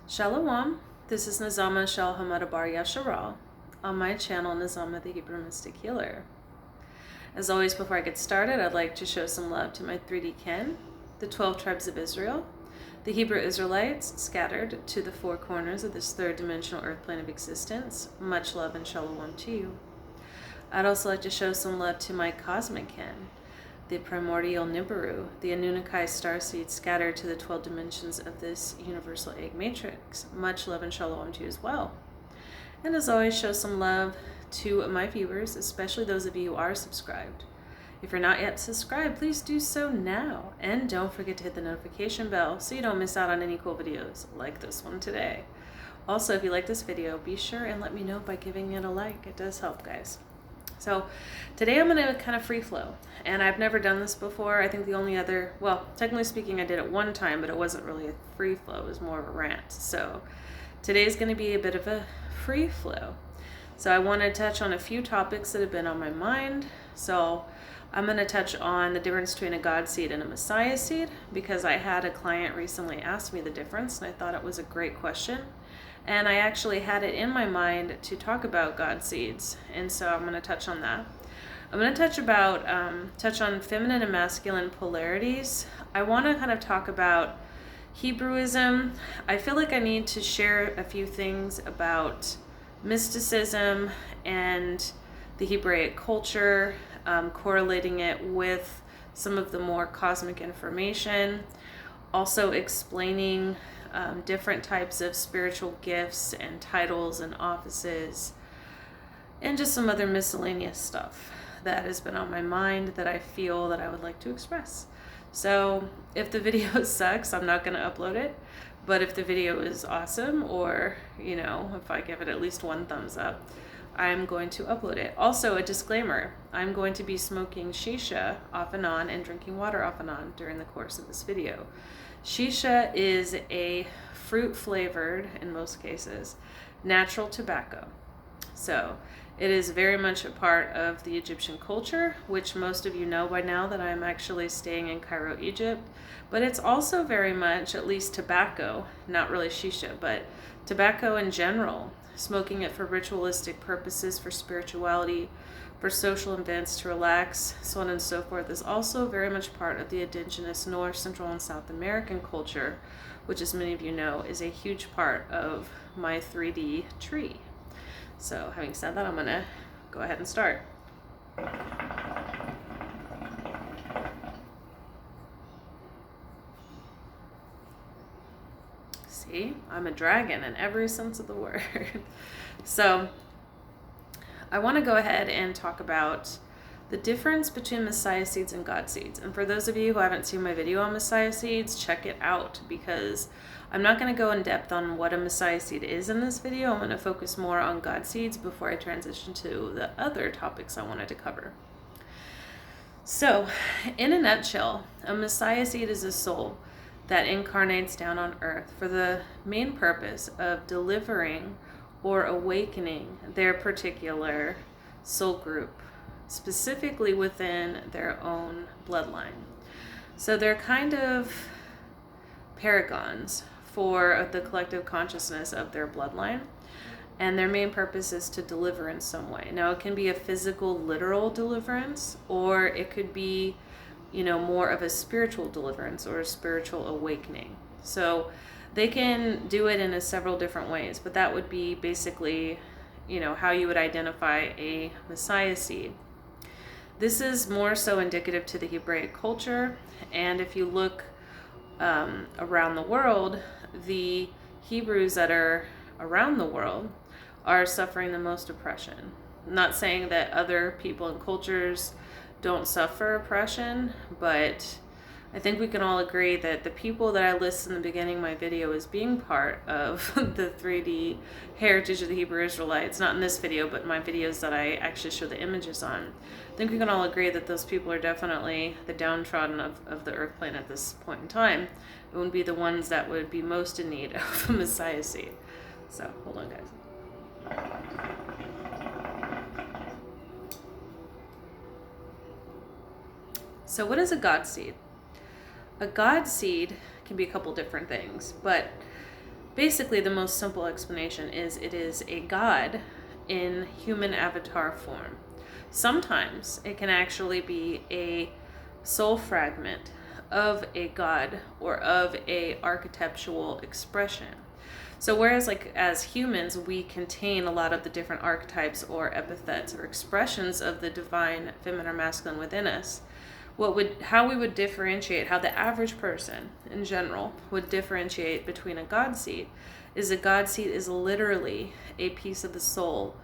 Shalom, this is Nazama Shal Hamada Bar Yasharal on my channel Nazama the Hebrew Mystic Healer. As always, before I get started, I'd like to show some love to my 3D kin, the 12 tribes of Israel, the Hebrew Israelites scattered to the four corners of this third dimensional earth plane of existence. Much love and shalom to you. I'd also like to show some love to my cosmic kin, the primordial Nibiru, the Anunnaki starseed scattered to the 12 dimensions of this universal egg matrix. Much love and shalom to you as well. And as always, show some love to my viewers, especially those of you who are subscribed. If you're not yet subscribed, please do so now. And don't forget to hit the notification bell so you don't miss out on any cool videos like this one today. Also, if you like this video, be sure and let me know by giving it a like. It does help, guys. So today I'm going to kind of free flow, and I've never done this before. I think the only other, well, technically speaking, I did it one time, but it wasn't really a free flow. It was more of a rant. So today's going to be a bit of a free flow. So I want to touch on a few topics that have been on my mind. So I'm going to touch on the difference between a God seed and a Messiah seed, because I had a client recently ask me the difference, and I thought it was a great question. And I actually had it in my mind to talk about God seeds, and so I'm going to touch on that. I'm going to touch on feminine and masculine polarities. I want to kind of talk about Hebrewism. I feel like I need to share a few things about mysticism and the Hebraic culture, correlating it with some of the more cosmic information, also explaining different types of spiritual gifts and titles and offices, and just some other miscellaneous stuff that has been on my mind that I feel that I would like to express. So if the video sucks, I'm not going to upload it. But if the video is awesome, or, you know, if I give it at least one thumbs up, I'm going to upload it. Also, a disclaimer, I'm going to be smoking shisha off and on and drinking water off and on during the course of this video. Shisha is a fruit-flavored, in most cases, natural tobacco. So it is very much a part of the Egyptian culture, which most of you know by now that I'm actually staying in Cairo, Egypt. But it's also very much, at least tobacco, not really shisha, but tobacco in general, smoking it for ritualistic purposes, for spirituality, for social events, to relax, so on and so forth, is also very much part of the indigenous North, Central, and South American culture, which, as many of you know, is a huge part of my 3D tree. So having said that, I'm going to go ahead and start. See, I'm a dragon in every sense of the word. So I want to go ahead and talk about the difference between Messiah seeds and God seeds. And for those of you who haven't seen my video on Messiah seeds, check it out, because I'm not going to go in depth on what a Messiah seed is in this video. I'm going to focus more on God seeds before I transition to the other topics I wanted to cover. So, in a nutshell, a Messiah seed is a soul that incarnates down on earth for the main purpose of delivering or awakening their particular soul group, specifically within their own bloodline. So they're kind of paragons for the collective consciousness of their bloodline, and their main purpose is to deliver in some way. Now, it can be a physical, literal deliverance, or it could be, you know, more of a spiritual deliverance or a spiritual awakening. So they can do it in several different ways, but that would be basically, you know, how you would identify a Messiah seed. This is more so indicative to the Hebraic culture, and if you look around the world, the Hebrews that are around the world are suffering the most oppression. I'm not saying that other people and cultures don't suffer oppression, but I think we can all agree that the people that I listed in the beginning of my video as being part of the 3D heritage of the Hebrew Israelites, not in this video, but in my videos that I actually show the images on, I think we can all agree that those people are definitely the downtrodden of the earth plane at this point in time. It would be the ones that would be most in need of a Messiah seed. So, hold on, guys. So what is a God seed? A God seed can be a couple different things, but basically the most simple explanation is it is a god in human avatar form. Sometimes it can actually be a soul fragment of a god or of a archetypal expression. So whereas like as humans we contain a lot of the different archetypes or epithets or expressions of the divine feminine or masculine within us, how we would differentiate, how the average person in general would differentiate between a god seed is a god seed is literally a piece of the soul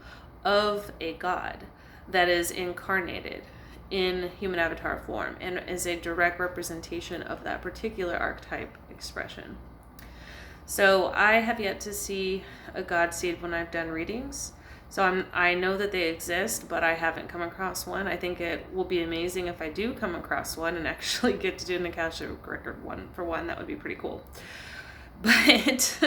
of a god that is incarnated in human avatar form and is a direct representation of that particular archetype expression. So I have yet to see a god seed when I've done readings. So I know that they exist, but I haven't come across one. I think it will be amazing if I do come across one and actually get to do an Akashic record one for one. That would be pretty cool. But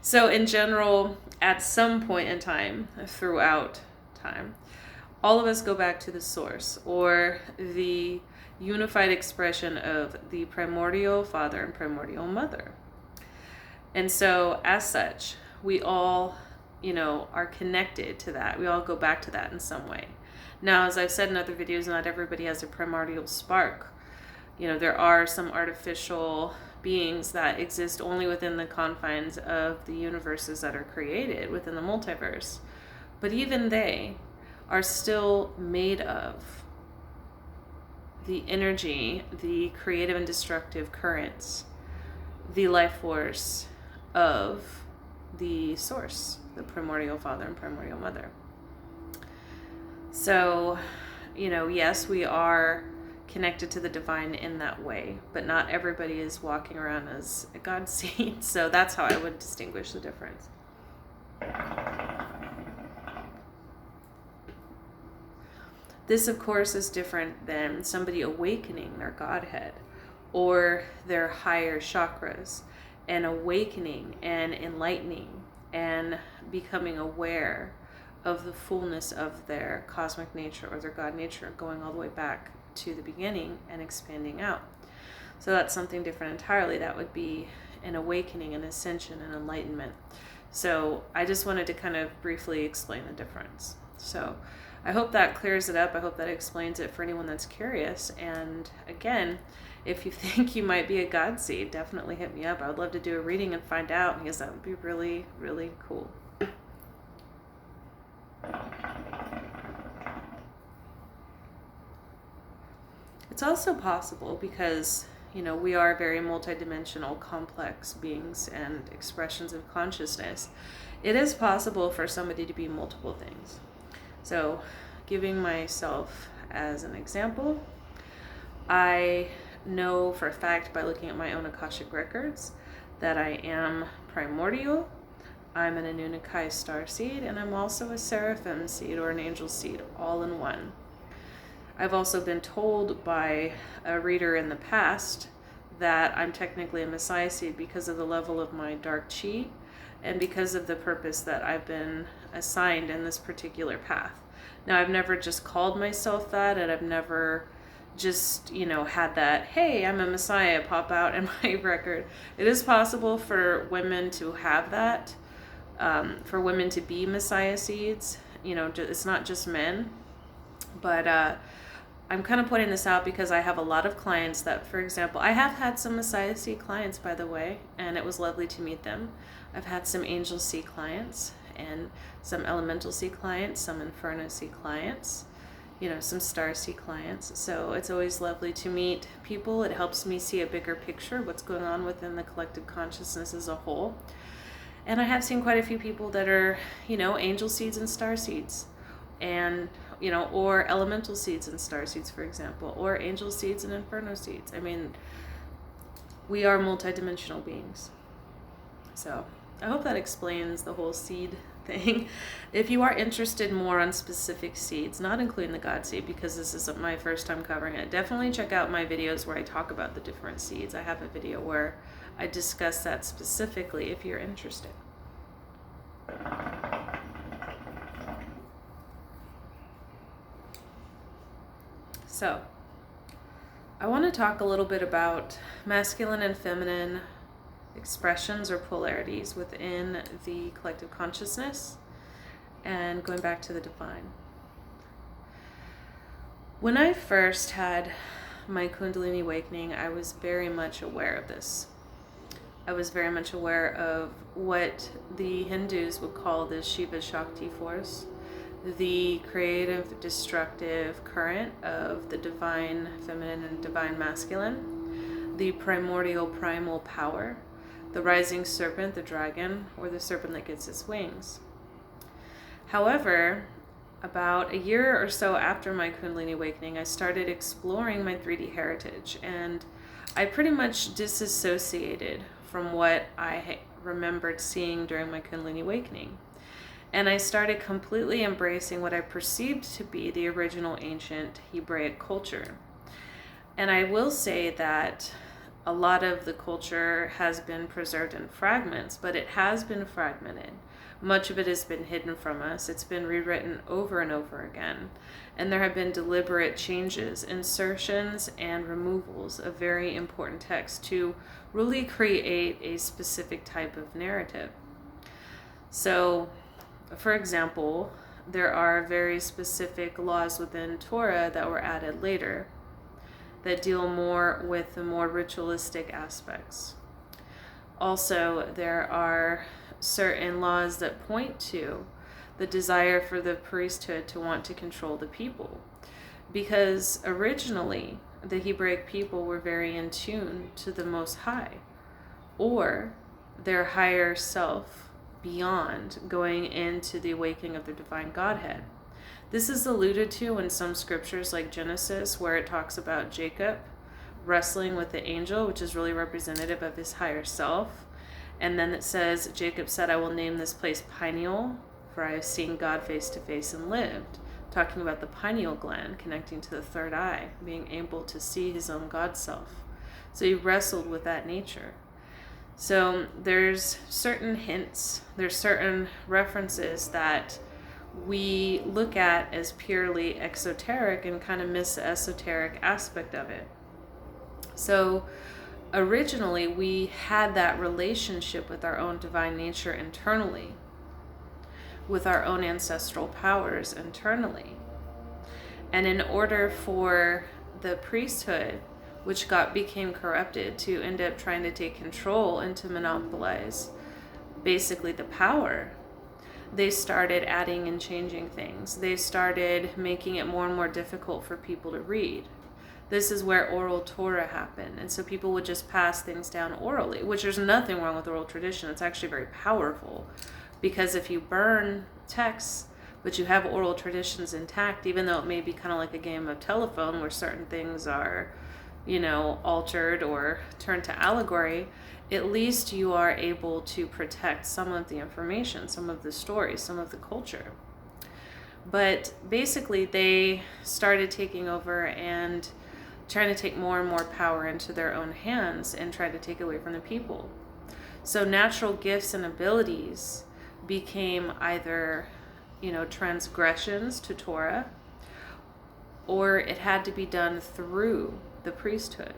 so in general, at some point in time, throughout time, all of us go back to the source or the unified expression of the primordial father and primordial mother. And so as such, we all are connected to that. We all go back to that in some way. Now, as I've said in other videos, not everybody has a primordial spark. There are some artificial beings that exist only within the confines of the universes that are created within the multiverse. But even they are still made of the energy, the creative and destructive currents, the life force of the source, the primordial father and primordial mother. So, yes, we are connected to the divine in that way, but not everybody is walking around as a god seed. So that's how I would distinguish the difference. This, of course, is different than somebody awakening their godhead or their higher chakras and awakening and enlightening and becoming aware of the fullness of their cosmic nature or their God nature, going all the way back to the beginning and expanding out. So that's something different entirely. That would be an awakening, an ascension, an enlightenment. So I just wanted to kind of briefly explain the difference. So I hope that clears it up. I hope that explains it for anyone that's curious. And again, if you think you might be a god seed, definitely hit me up. I would love to do a reading and find out, because that would be really, really cool. It's also possible because, we are very multidimensional, complex beings and expressions of consciousness. It is possible for somebody to be multiple things. So, giving myself as an example, I know for a fact by looking at my own Akashic records that I am primordial, I'm an Anunnaki starseed, and I'm also a seraphim seed or an angel seed, all in one. I've also been told by a reader in the past that I'm technically a Messiah seed because of the level of my dark chi and because of the purpose that I've been assigned in this particular path. Now, I've never just called myself that, and I've never just, had that, hey, I'm a Messiah, pop out in my record. It is possible for women to have that, for women to be Messiah seeds. It's not just men. But I'm kind of pointing this out because I have a lot of clients that, for example, I have had some Messiah seed clients, by the way, and it was lovely to meet them. I've had some angel seed clients and some elemental seed clients, some inferno seed clients, some star seed clients. So it's always lovely to meet people. It helps me see a bigger picture, what's going on within the collective consciousness as a whole. And I have seen quite a few people that are, angel seeds and star seeds, and or elemental seeds and star seeds, for example, or angel seeds and inferno seeds. I mean, we are multidimensional beings. So I hope that explains the whole seed thing. If you are interested more on specific seeds, not including the God seed, because this isn't my first time covering it, definitely check out my videos where I talk about the different seeds. I have a video where I discuss that specifically if you're interested. So, I want to talk a little bit about masculine and feminine expressions or polarities within the collective consciousness, and going back to the divine. When I first had my Kundalini awakening, I was very much aware of this. I was very much aware of what the Hindus would call the Shiva Shakti force, the creative, destructive current of the divine feminine and divine masculine, the primordial primal power, the rising serpent, the dragon, or the serpent that gets its wings. However, about a year or so after my Kundalini awakening, I started exploring my 3D heritage, and I pretty much disassociated from what I remembered seeing during my Kundalini awakening. And I started completely embracing what I perceived to be the original ancient Hebraic culture. And I will say that a lot of the culture has been preserved in fragments, but it has been fragmented. Much of it has been hidden from us. It's been rewritten over and over again. And there have been deliberate changes, insertions, and removals of very important texts to really create a specific type of narrative. So, for example, there are very specific laws within Torah that were added later that deal more with the more ritualistic aspects. Also, there are certain laws that point to the desire for the priesthood to want to control the people, because originally the Hebraic people were very in tune to the Most High, or their higher self, beyond going into the awakening of the divine Godhead. This is alluded to in some scriptures like Genesis, where it talks about Jacob wrestling with the angel, which is really representative of his higher self. And then it says, Jacob said, I will name this place Peniel, for I have seen God face to face and lived. Talking about the pineal gland connecting to the third eye, being able to see his own God self. So he wrestled with that nature. So there's certain hints, there's certain references that we look at as purely exoteric and kind of miss the esoteric aspect of it. So originally we had that relationship with our own divine nature internally, with our own ancestral powers internally. And in order for the priesthood, which became corrupted, to end up trying to take control and to monopolize basically the power, they started adding and changing things. They started making it more and more difficult for people to read. This is where oral Torah happened. And so people would just pass things down orally, which there's nothing wrong with oral tradition. It's actually very powerful, because if you burn texts, but you have oral traditions intact, even though it may be kind of like a game of telephone where certain things are, altered or turned to allegory, at least you are able to protect some of the information, some of the stories, some of the culture. But basically they started taking over and trying to take more and more power into their own hands and try to take away from the people. So natural gifts and abilities became either, transgressions to Torah, or it had to be done through the priesthood.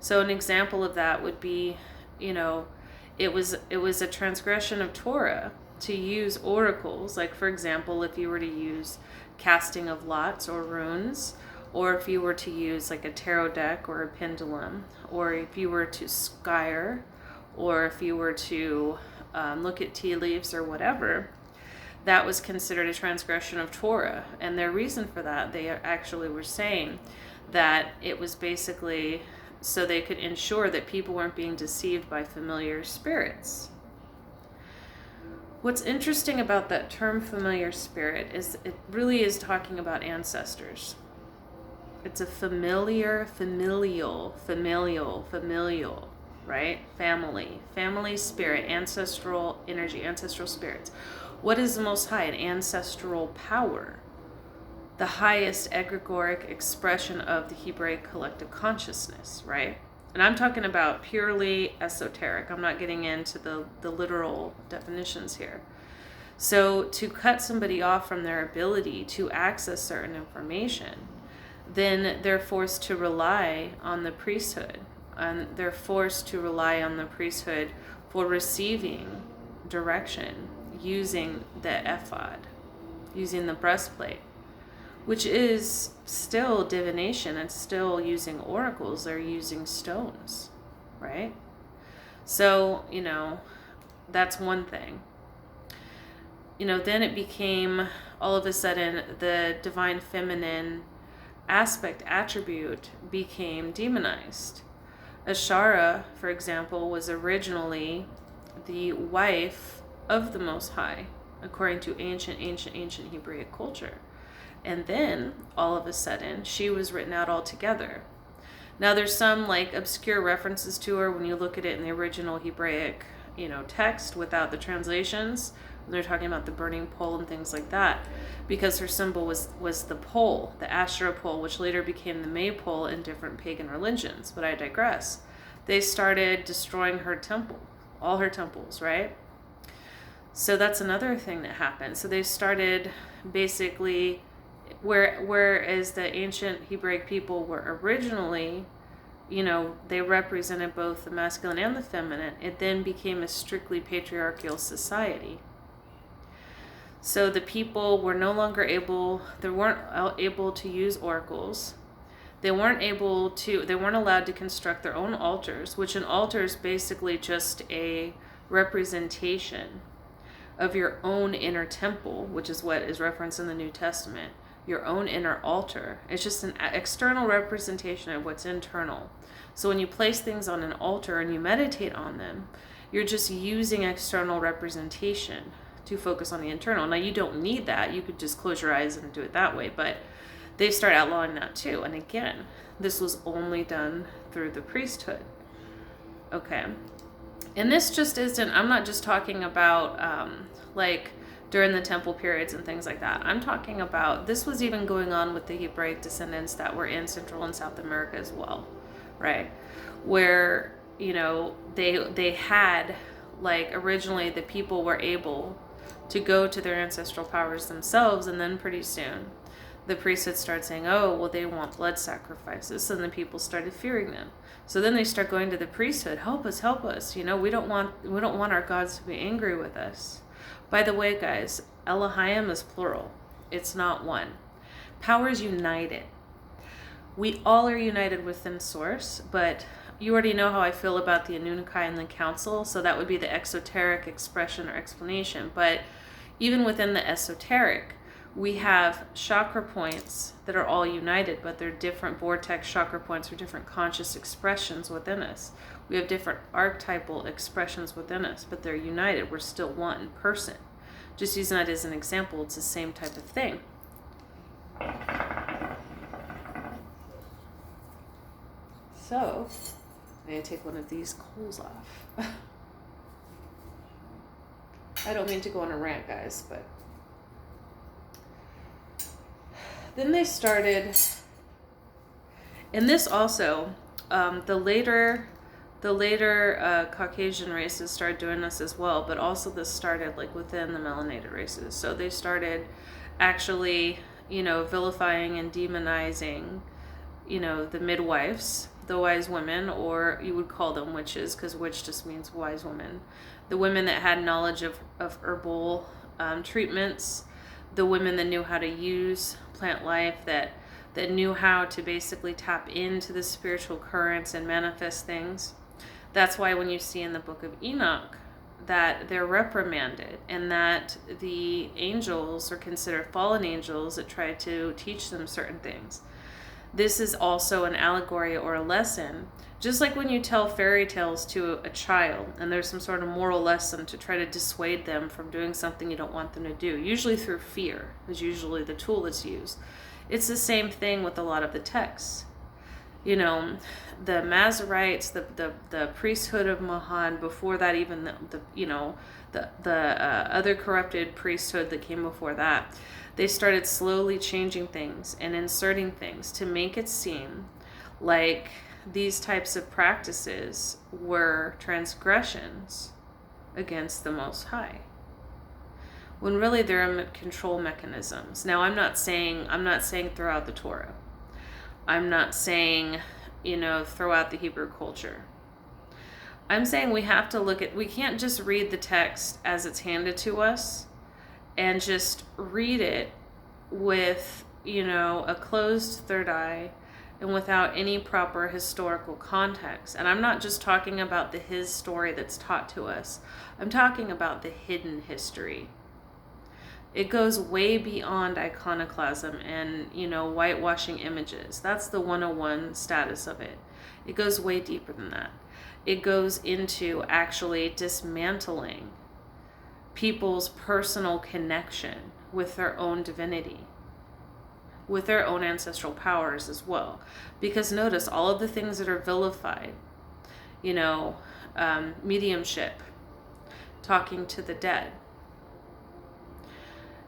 So an example of that would be, it was a transgression of Torah to use oracles. Like, for example, if you were to use casting of lots or runes, or if you were to use like a tarot deck or a pendulum, or if you were to scire, or if you were to look at tea leaves or whatever, that was considered a transgression of Torah. And their reason for that, they actually were saying that it was basically so they could ensure that people weren't being deceived by familiar spirits. What's interesting about that term familiar spirit is it really is talking about ancestors. It's a familial, right? Family spirit, ancestral energy, ancestral spirits. What is the Most High? An ancestral power. The highest egregoric expression of the Hebraic collective consciousness, right? And I'm talking about purely esoteric. I'm not getting into the literal definitions here. So to cut somebody off from their ability to access certain information, then they're forced to rely on the priesthood, and they're forced to rely on the priesthood for receiving direction using the ephod, using the breastplate, which is still divination. It's still using oracles. They're using stones, right? So, that's one thing. Then it became, all of a sudden, the divine feminine attribute became demonized. Ashara, for example, was originally the wife of the Most High, according to ancient Hebraic culture. And then, all of a sudden, she was written out altogether. Now, there's some obscure references to her when you look at it in the original Hebraic, text without the translations. They're talking about the burning pole and things like that, because her symbol was the pole, the Asherah pole, which later became the maypole in different pagan religions. But I digress. They started destroying her temple, all her temples, right? So that's another thing that happened. So they started basically, whereas the ancient Hebraic people were originally, they represented both the masculine and the feminine, it then became a strictly patriarchal society. So the people were no longer they weren't able to use oracles. They weren't allowed to construct their own altars, which an altar is basically just a representation of your own inner temple, which is what is referenced in the New Testament. Your own inner altar. It's just an external representation of what's internal. So when you place things on an altar and you meditate on them, you're just using external representation to focus on the internal. Now, you don't need that. You could just close your eyes and do it that way, but they start outlawing that too. And again, this was only done through the priesthood. Okay. And this just isn't, I'm not just talking about during the temple periods and things like that. I'm talking about, this was even going on with the Hebraic descendants that were in Central and South America as well, right? Where, they had, originally the people were able to go to their ancestral powers themselves, and then pretty soon the priesthood started saying, oh, well, they want blood sacrifices, and the people started fearing them. So then they start going to the priesthood, help us, we don't want our gods to be angry with us. By the way, guys, Elohim is plural. It's not one. Power is united. We all are united within Source, but you already know how I feel about the Anunnaki and the Council, so that would be the exoteric expression or explanation. But even within the esoteric, we have chakra points that are all united, but they're different vortex chakra points or different conscious expressions within us. We have different archetypal expressions within us, but they're united. We're still one person. Just using that as an example, it's the same type of thing. So, I'm going to take one of these coals off. I don't mean to go on a rant, guys, but then they started, and this also, the later Caucasian races started doing this as well, but also this started within the melanated races. So they started actually, vilifying and demonizing, the midwives, the wise women, or you would call them witches, because witch just means wise woman. The women that had knowledge of herbal treatments, the women that knew how to use plant life, that knew how to basically tap into the spiritual currents and manifest things. That's why when you see in the book of Enoch that they're reprimanded, and that the angels are considered fallen angels that try to teach them certain things. This is also an allegory or a lesson. Just like when you tell fairy tales to a child and there's some sort of moral lesson to try to dissuade them from doing something you don't want them to do, usually through fear is usually the tool that's used. It's the same thing with a lot of the texts. The Mazarites, the priesthood of Mahan, before that even the other corrupted priesthood that came before that, they started slowly changing things and inserting things to make it seem like these types of practices were transgressions against the Most High, when really they're control mechanisms. Now, I'm not saying throughout the Torah. I'm not saying throughout the Hebrew culture. I'm saying we have to we can't just read the text as it's handed to us and just read it with, a closed third eye and without any proper historical context. And I'm not just talking about his story that's taught to us. I'm talking about the hidden history. It goes way beyond iconoclasm and, whitewashing images. That's the 101 status of it. It goes way deeper than that. It goes into actually dismantling people's personal connection with their own divinity, with their own ancestral powers as well. Because notice all of the things that are vilified, mediumship, talking to the dead,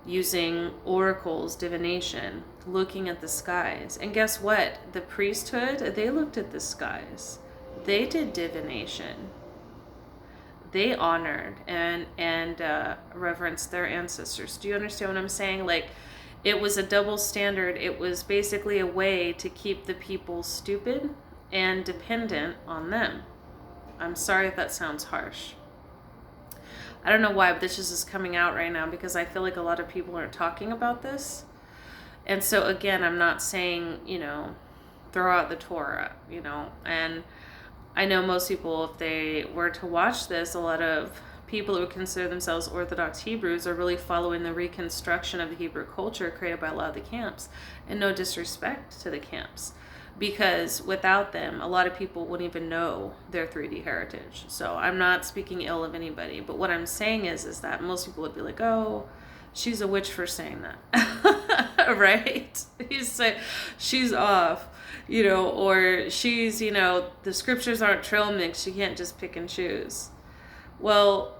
using oracles, divination, looking at the skies. And guess what? The priesthood, they looked at the skies. They did divination. They honored and reverenced their ancestors. Do you understand what I'm saying? Like, it was a double standard. It was basically a way to keep the people stupid and dependent on them. I'm sorry if that sounds harsh. I don't know why, but this is just coming out right now because I feel like a lot of people aren't talking about this. And so again, I'm not saying, throw out the Torah, and I know most people, if they were to watch this, a lot of people who would consider themselves Orthodox Hebrews are really following the reconstruction of the Hebrew culture created by a lot of the camps. And no disrespect to the camps, because without them, a lot of people wouldn't even know their 3D heritage. So I'm not speaking ill of anybody, but what I'm saying is that most people would be like, oh, she's a witch for saying that, right? She's off, or she's, the scriptures aren't trail mix. She can't just pick and choose. Well,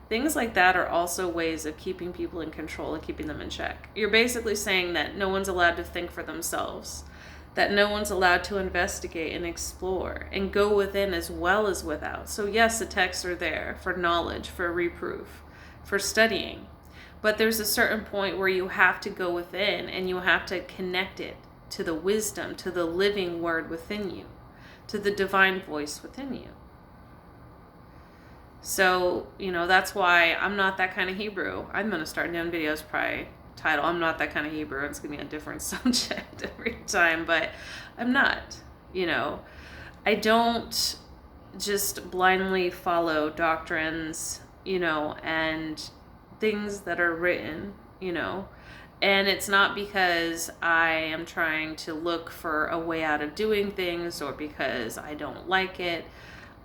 things like that are also ways of keeping people in control and keeping them in check. You're basically saying that no one's allowed to think for themselves, that no one's allowed to investigate and explore and go within as well as without. So yes, the texts are there for knowledge, for reproof, for studying. But there's a certain point where you have to go within and you have to connect it to the wisdom, to the living word within you, to the divine voice within you. So, that's why I'm not that kind of Hebrew. I'm going to start doing videos probably title, I'm not that kind of Hebrew. It's going to be a different subject every time, but I'm not, I don't just blindly follow doctrines, and things that are written, and it's not because I am trying to look for a way out of doing things or because I don't like it.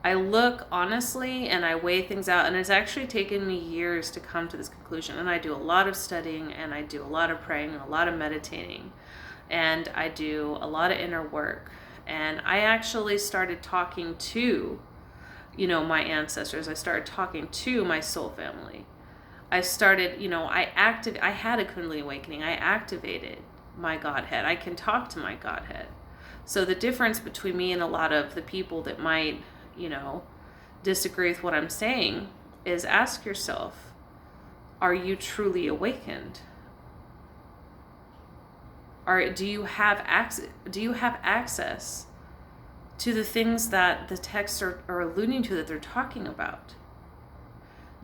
I look honestly and I weigh things out, and it's actually taken me years to come to this conclusion. And I do a lot of studying, and I do a lot of praying, and a lot of meditating, and I do a lot of inner work. And I actually started talking to, my ancestors. I started talking to my soul family. I started, I had a Kundalini awakening. I activated my Godhead. I can talk to my Godhead. So the difference between me and a lot of the people that might, disagree with what I'm saying is ask yourself, are you truly awakened? Do you have access to the things that the texts are alluding to, that they're talking about?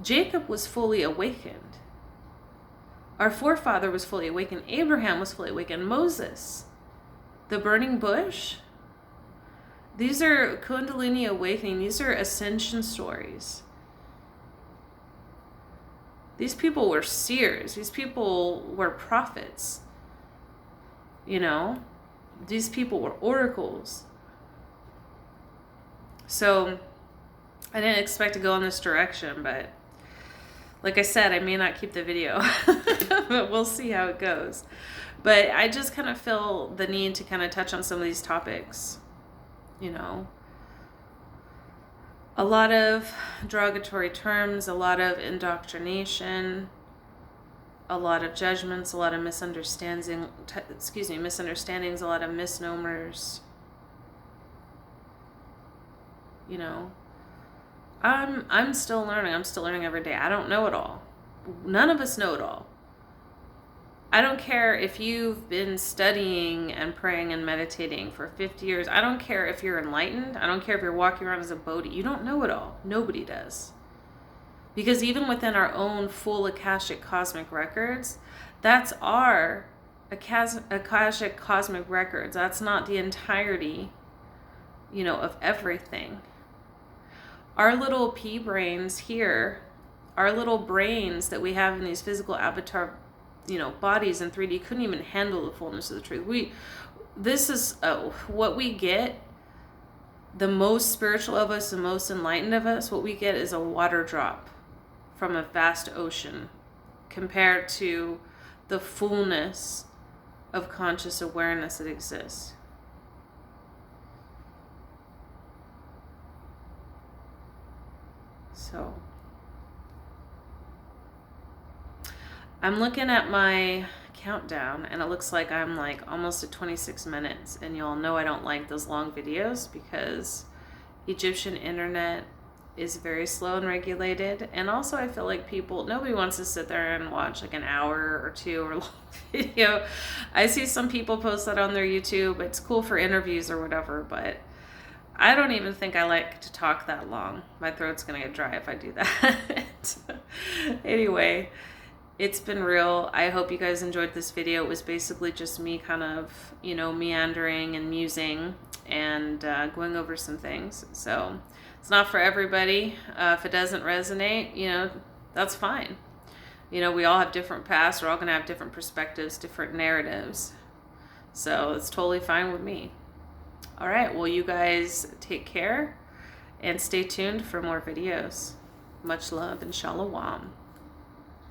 Jacob was fully awakened. Our forefather was fully awakened. Abraham was fully awakened. Moses, the burning bush. These are Kundalini awakening. These are ascension stories. These people were seers. These people were prophets. These people were oracles. So I didn't expect to go in this direction, but like I said, I may not keep the video, but we'll see how it goes. But I just kind of feel the need to kind of touch on some of these topics. A lot of derogatory terms, a lot of indoctrination, a lot of judgments, a lot of misunderstandings, a lot of misnomers. I'm still learning. I'm still learning every day. I don't know it all. None of us know it all. I don't care if you've been studying and praying and meditating for 50 years. I don't care if you're enlightened. I don't care if you're walking around as a Bodhi. You don't know it all. Nobody does. Because even within our own full Akashic cosmic records, that's our Akashic cosmic records. That's not the entirety, of everything. Our little pea brains here, our little brains that we have in these physical avatar bodies in 3D couldn't even handle the fullness of the truth. This is what we get. The most spiritual of us, the most enlightened of us, what we get is a water drop from a vast ocean compared to the fullness of conscious awareness that exists. So I'm looking at my countdown and it looks like I'm like almost at 26 minutes, and y'all know I don't like those long videos because Egyptian internet is very slow and regulated, and also I feel like nobody wants to sit there and watch like an hour or two or long video. I see some people post that on their YouTube. It's cool for interviews or whatever, but I don't even think I like to talk that long. My throat's gonna get dry if I do that. Anyway, it's been real. I hope you guys enjoyed this video. It was basically just me kind of, meandering and musing and going over some things. So it's not for everybody. If it doesn't resonate, that's fine. We all have different paths. We're all going to have different perspectives, different narratives. So it's totally fine with me. All right. Well, you guys take care and stay tuned for more videos. Much love and shalom.